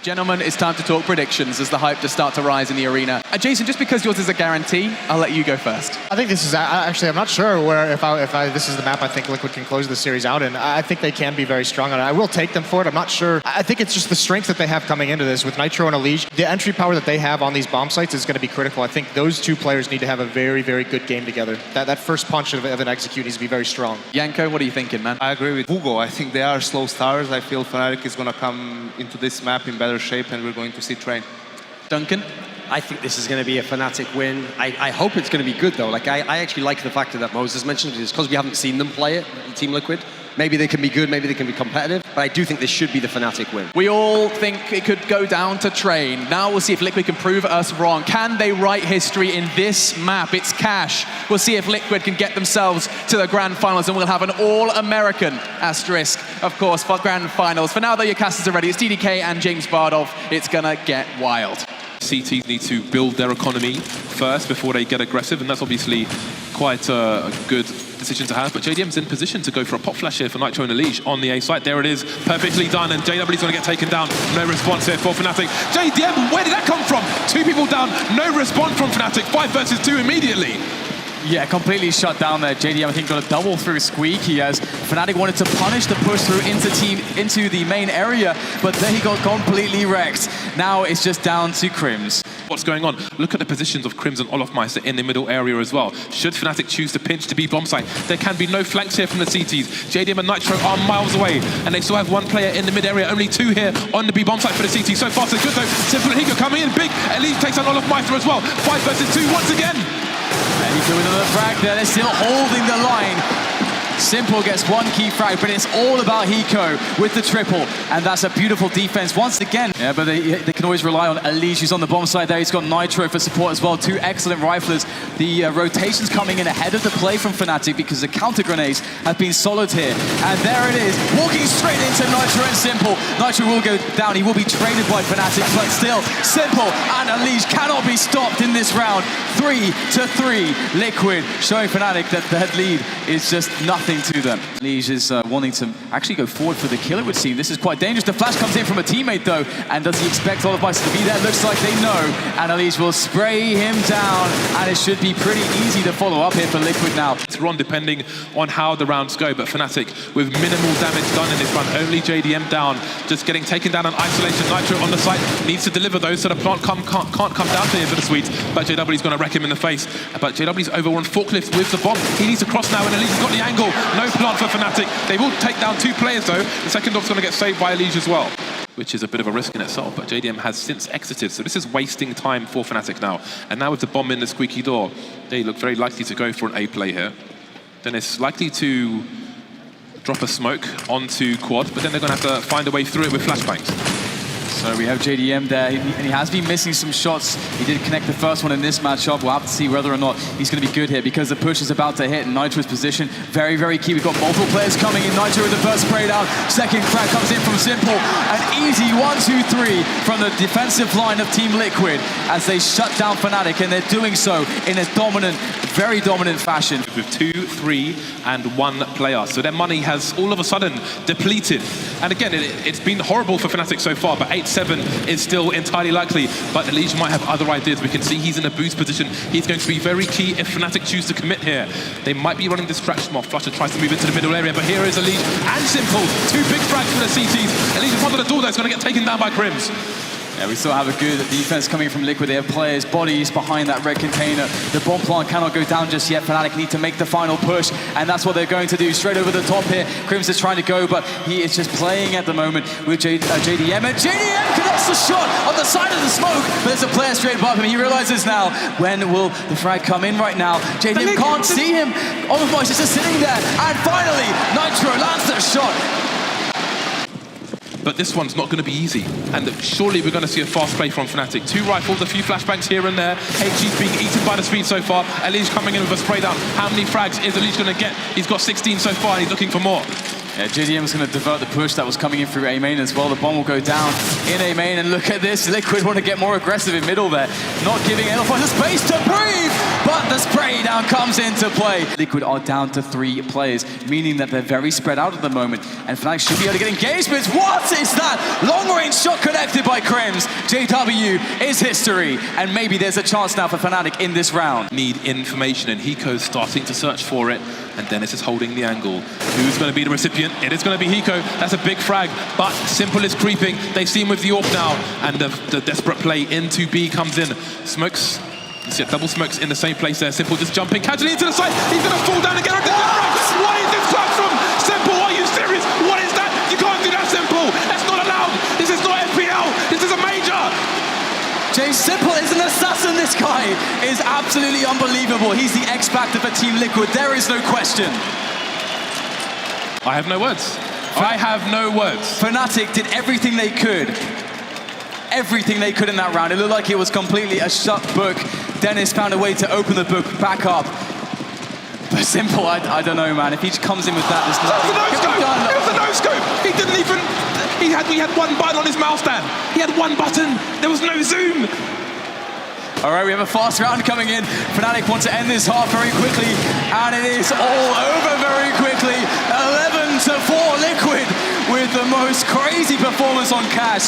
Gentlemen, it's time to talk predictions as the hype just start to rise in the arena. Jason, just because yours is a guarantee, I'll let you go first. I think this is actually, I'm not sure where if this is the map I think Liquid can close the series out in. I think they can be very strong on it. I will take them for it. I'm not sure. I think it's just the strength that they have coming into this with Nitro and Elige. The entry power that they have on these bomb sites is going to be critical. I think those two players need to have a very, very good game together. That first punch of an execute needs to be very strong. Yanko, what are you thinking, man? I agree with Hugo. I think they are slow starters. I feel Fnatic is going to come into this map in better shape and we're going to see Train. Duncan? I think this is going to be a Fnatic win. I hope it's going to be good, though. Like, I actually like the factor that Moses mentioned. It's because we haven't seen them play it, Team Liquid. Maybe they can be good, maybe they can be competitive, but I do think this should be the Fnatic win. We all think it could go down to Train. Now we'll see if Liquid can prove us wrong. Can they write history in this map? It's cash. We'll see if Liquid can get themselves to the grand finals, and we'll have an all-American asterisk, of course, for grand finals. For now, though, your casters are ready. It's DDK and James Bardolph. It's gonna get wild. CTs need to build their economy first before they get aggressive, and that's obviously quite a good decision to have. But JDM's in position to go for a pop flash here for Nitro and Elige on the A site. There it is, perfectly done, and JW's going to get taken down. No response here for Fnatic. JDM, where did that come from? Two people down, no response from Fnatic. 5 versus 2 immediately. Yeah, completely shut down there. JDM, I think, got a double through Squeak. He has Fnatic wanted to punish the push through into the main area, but then he got completely wrecked. Now it's just down to Crims. What's going on? Look at the positions of Crims and Olofmeister in the middle area as well. Should Fnatic choose to pinch to be bomb site, there can be no flanks here from the CTs. JDM and Nitro are miles away, and they still have one player in the mid area. Only 2 here on the B bomb site for the CT. So far, so good though. Simple and Higa coming in big. Elige takes on Olofmeister as well. 5 versus 2 once again. Higa with another frag there. They're still holding the line. Simple gets one key frag, but it's all about Hiko with the triple, and that's a beautiful defense once again. Yeah, but they can always rely on Elige, who's on the bomb side there. He's got Nitro for support as well. 2 excellent riflers. The rotations coming in ahead of the play from Fnatic because the counter grenades have been solid here. And there it is, walking straight into Nitro and Simple. Nitro will go down. He will be traded by Fnatic, but still, Simple and Elige cannot be stopped in this round. 3-3. Liquid showing Fnatic that the head lead is just nothing to them. Elige is wanting to actually go forward for the kill, it would seem. This is quite dangerous. The flash comes in from a teammate, though, and does he expect Olofmeister to be there? Looks like they know, and Elige will spray him down, and it should be pretty easy to follow up here for Liquid now. It's run depending on how the rounds go, but Fnatic with minimal damage done in this run. Only JDM down, just getting taken down on isolation. Nitro on the site needs to deliver those so the plant can't come down to him for the sweets, but JW's going to wreck him in the face. But JW's over on forklift with the bomb. He needs to cross now, and Elige's got the angle. No plant for Fnatic. They will take down 2 players though. The second off's going to get saved by Elige as well, which is a bit of a risk in itself, but JDM has since exited, so this is wasting time for Fnatic now. And now with the bomb in the squeaky door, they look very likely to go for an A play here. Then it's likely to drop a smoke onto quad, but then they're going to have to find a way through it with flashbangs. So we have JDM there, and he has been missing some shots. He did connect the first one in this matchup. We'll have to see whether or not he's going to be good here because the push is about to hit, and Nitro's position very, very key. We've got multiple players coming in. Nitro with the first spray down. Second crack comes in from Simple. An easy 1-2-3 from the defensive line of Team Liquid as they shut down Fnatic, and they're doing so in a dominant, very dominant fashion. With 2, 3, and 1 player. So their money has all of a sudden depleted. And again, it's been horrible for Fnatic so far, but 8-7 is still entirely likely. But Elige might have other ideas. We can see he's in a boost position. He's going to be very key if Fnatic choose to commit here. They might be running distraction while Flusher tries to move into the middle area, but here is Elige and Simple. 2 big frags for the CTs. Elige in front of the door though, is going to get taken down by Crims. Yeah, we still have a good defense coming from Liquid. They have players, bodies behind that red container. The bomb plant cannot go down just yet. Fnatic need to make the final push, and that's what they're going to do. Straight over the top here. Crims is trying to go, but he is just playing at the moment with JDM. And JDM connects the shot on the side of the smoke, but there's a player straight above him. He realizes now, when will the frag come in right now? JDM can't see him. Olofmeister is just sitting there, and finally, Nitro lands the shot. But this one's not going to be easy, and surely we're going to see a fast play from Fnatic. 2 rifles, a few flashbangs here and there. HG's being eaten by the speed so far. Elige coming in with a spray down. How many frags is Elige going to get? He's got 16 so far, and he's looking for more. Yeah, JDM is going to divert the push that was coming in through A main as well. The bomb will go down in A main, and look at this. Liquid want to get more aggressive in middle there, not giving Elephant the space to breathe, but the spray down comes into play. Liquid are down to 3 players, meaning that they're very spread out at the moment, and Fnatic should be able to get engagements. What is that? Long-range shot connected by Crims. JW is history, and maybe there's a chance now for Fnatic in this round. Need information, and Hiko's starting to search for it, and Dennis is holding the angle. Who's going to be the recipient? It is going to be Hiko. That's a big frag, but Simple is creeping. They see him with the AWP now, and the desperate play into B comes in. Smokes. You see double smokes in the same place there. Simple just jumping casually into the site. He's going to fall down and get rid of the What is this clutch from Simple? Are you serious? What is that? You can't do that, Simple. That's not allowed. This is not FPL. This is a major. Jay Simple is an assassin. This guy is absolutely unbelievable. He's the X Factor for Team Liquid. There is no question. I have no words. I have no words. Fnatic did everything they could. Everything they could in that round. It looked like it was completely a shut book. Dennis found a way to open the book back up. But Simple, I don't know, man. If he just comes in with that, there's nothing. It was a no-scope. He didn't even... We had one button on his mouse stand. He had one button. There was no zoom. All right, we have a fast round coming in. Fnatic want to end this half very quickly, and it is all over very quickly. 11-4 Liquid with the most crazy performance on Cash,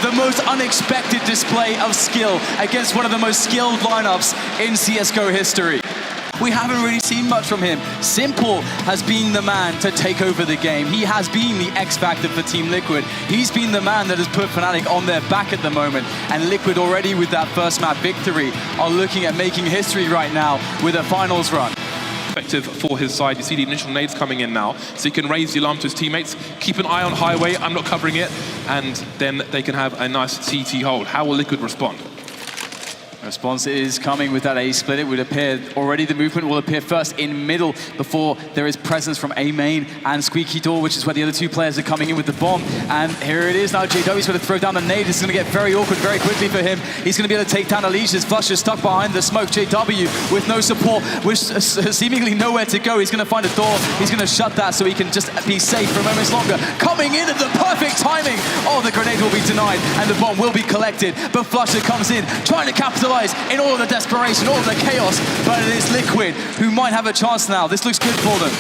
the most unexpected display of skill against one of the most skilled lineups in CSGO history. We haven't really seen much from him. Simple has been the man to take over the game. He has been the X Factor for Team Liquid. He's been the man that has put Fnatic on their back at the moment. And Liquid already with that first map victory are looking at making history right now with a finals run. Effective for his side. You see the initial nades coming in now, so he can raise the alarm to his teammates, keep an eye on Highway, I'm not covering it, and then they can have a nice CT hold. How will Liquid respond? Response is coming with that A split. It would appear already the movement will appear first in middle before there is presence from A main and Squeaky Door, which is where the other 2 players are coming in with the bomb. And here it is now. JW's going to throw down the nade. It's going to get very awkward very quickly for him. He's going to be able to take down Alicia's Flusher stuck behind the smoke. JW with no support, with seemingly nowhere to go. He's going to find a door. He's going to shut that so he can just be safe for moments longer. Coming in at the perfect timing. Oh, the grenade will be denied and the bomb will be collected. But Flusher comes in, trying to capitalize in all of the desperation, all of the chaos, but it is Liquid who might have a chance now. This looks good for them.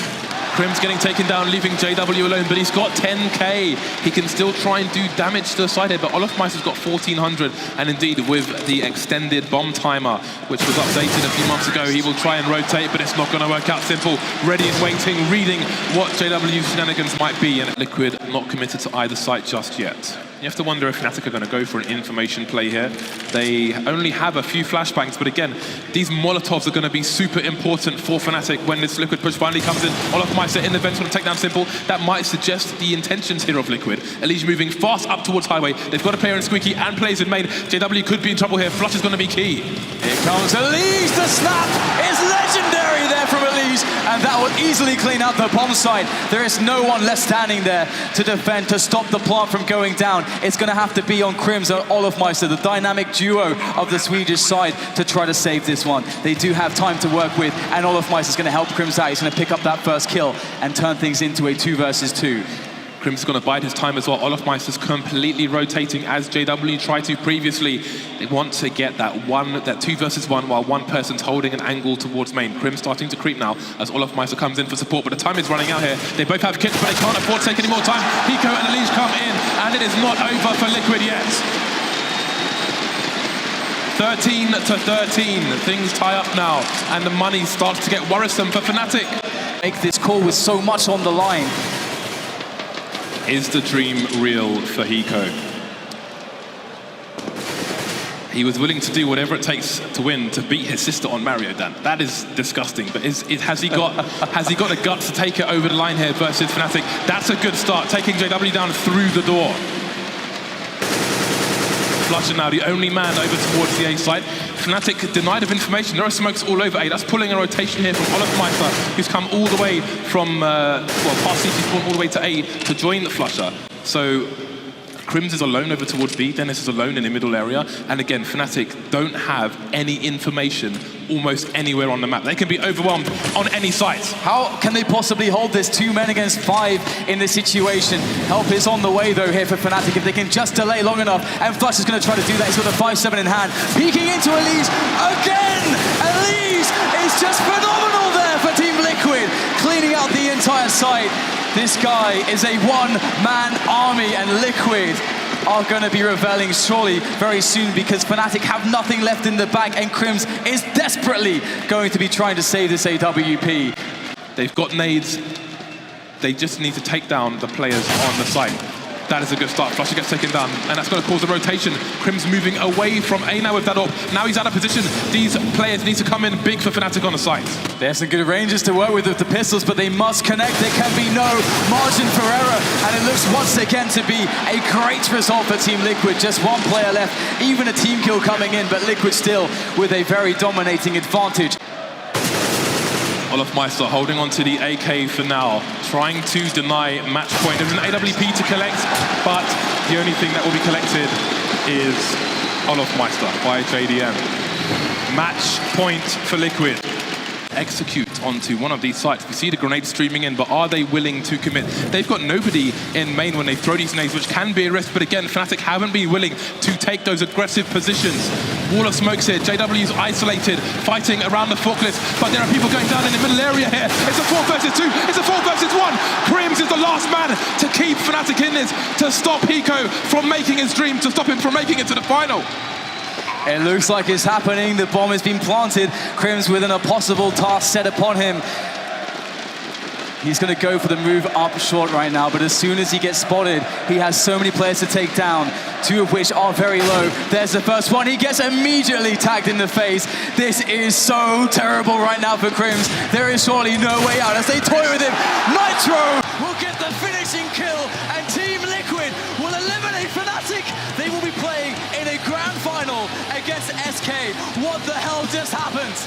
Crim's getting taken down, leaving JW alone, but he's got 10k. He can still try and do damage to the side here, but Olofmeister's got 1400, and indeed with the extended bomb timer, which was updated a few months ago, he will try and rotate, but it's not going to work out. Simple, ready and waiting, reading what JW's shenanigans might be, and Liquid not committed to either side just yet. You have to wonder if Fnatic are going to go for an information play here. They only have a few flashbangs, but again, these Molotovs are going to be super important for Fnatic when this Liquid push finally comes in. Olofmeister in the vents, going to take down Simple. That might suggest the intentions here of Liquid. Elige moving fast up towards Highway. They've got a player in Squeaky and plays in main. JW could be in trouble here. Flush is going to be key. Here comes Elige. The snap is legendary there from Elige, and that will easily clean out the bomb site. There is no one left standing there to defend, to stop the plant from going down. It's going to have to be on Crims and Olofmeister, the dynamic duo of the Swedish side, to try to save this one. They do have time to work with, and Olofmeister's going to help Crims out. He's going to pick up that first kill and turn things into a 2 versus 2. Crims is going to bide his time as well. Olofmeister's completely rotating as JW tried to previously. They want to get that 2 versus 1 while one person's holding an angle towards main. Crims starting to creep now as Olofmeister comes in for support, but the time is running out here. They both have kits, but they can't afford to take any more time. Hiko and Elige come in, and it is not over for Liquid yet. 13-13, things tie up now, and the money starts to get worrisome for Fnatic. Make this call with so much on the line. Is the dream real for Hiko? He was willing to do whatever it takes to win, to beat his sister on Mario, Dan. That is disgusting, but has he got the guts to take it over the line here versus Fnatic? That's a good start, taking JW down through the door. Flusher now, the only man over towards the A side. Fnatic denied of information. There are smokes all over A. That's pulling a rotation here from Olofmeister, who's come all the way from, past CT spawn all the way to A to join the Flusher. So Crims is alone over towards B, Dennis is alone in the middle area, and again, Fnatic don't have any information almost anywhere on the map. They can be overwhelmed on any site. How can they possibly hold this 2 men against 5 in this situation? Help is on the way though here for Fnatic if they can just delay long enough, and Flush is going to try to do that. He's got the 5-7 in hand, peeking into Elise again! Elise is just phenomenal there for Team Liquid, cleaning out the entire site. This guy is a one-man army, and Liquid are going to be reveling surely very soon because Fnatic have nothing left in the bank, and Crims is desperately going to be trying to save this AWP. They've got nades. They just need to take down the players on the site. That is a good start. Flusher gets taken down, and that's going to cause a rotation. Crims moving away from A now with that up. Now he's out of position. These players need to come in big for Fnatic on the site. They have some good ranges to work with the pistols, but they must connect. There can be no margin for error, and it looks once again to be a great result for Team Liquid. Just one player left, even a team kill coming in, but Liquid still with a very dominating advantage. Olofmeister holding on to the AK for now, trying to deny match point. There's an AWP to collect, but the only thing that will be collected is Olofmeister by JDM. Match point for Liquid. Execute onto one of these sites. We see the grenade streaming in, but are they willing to commit? They've got nobody in main when they throw these nades, which can be a risk, but again, Fnatic haven't been willing to take those aggressive positions. Wall of smokes here, JW's isolated, fighting around the forklift, but there are people going down in the middle area here. It's a 4 versus 2, it's a 4 versus 1. Crims is the last man to keep Fnatic in this, to stop Hiko from making his dream, to stop him from making it to the final. It looks like it's happening. The bomb has been planted. Crims with an impossible task set upon him. He's going to go for the move up short right now, but as soon as he gets spotted, he has so many players to take down, 2 of which are very low. There's the first one. He gets immediately tagged in the face. This is so terrible right now for Crims. There is surely no way out as they toy with him. Nitro will get the finishing kill, and Team Liquid will eliminate Fnatic. They will be playing in a grand final against SK. What the hell just happened?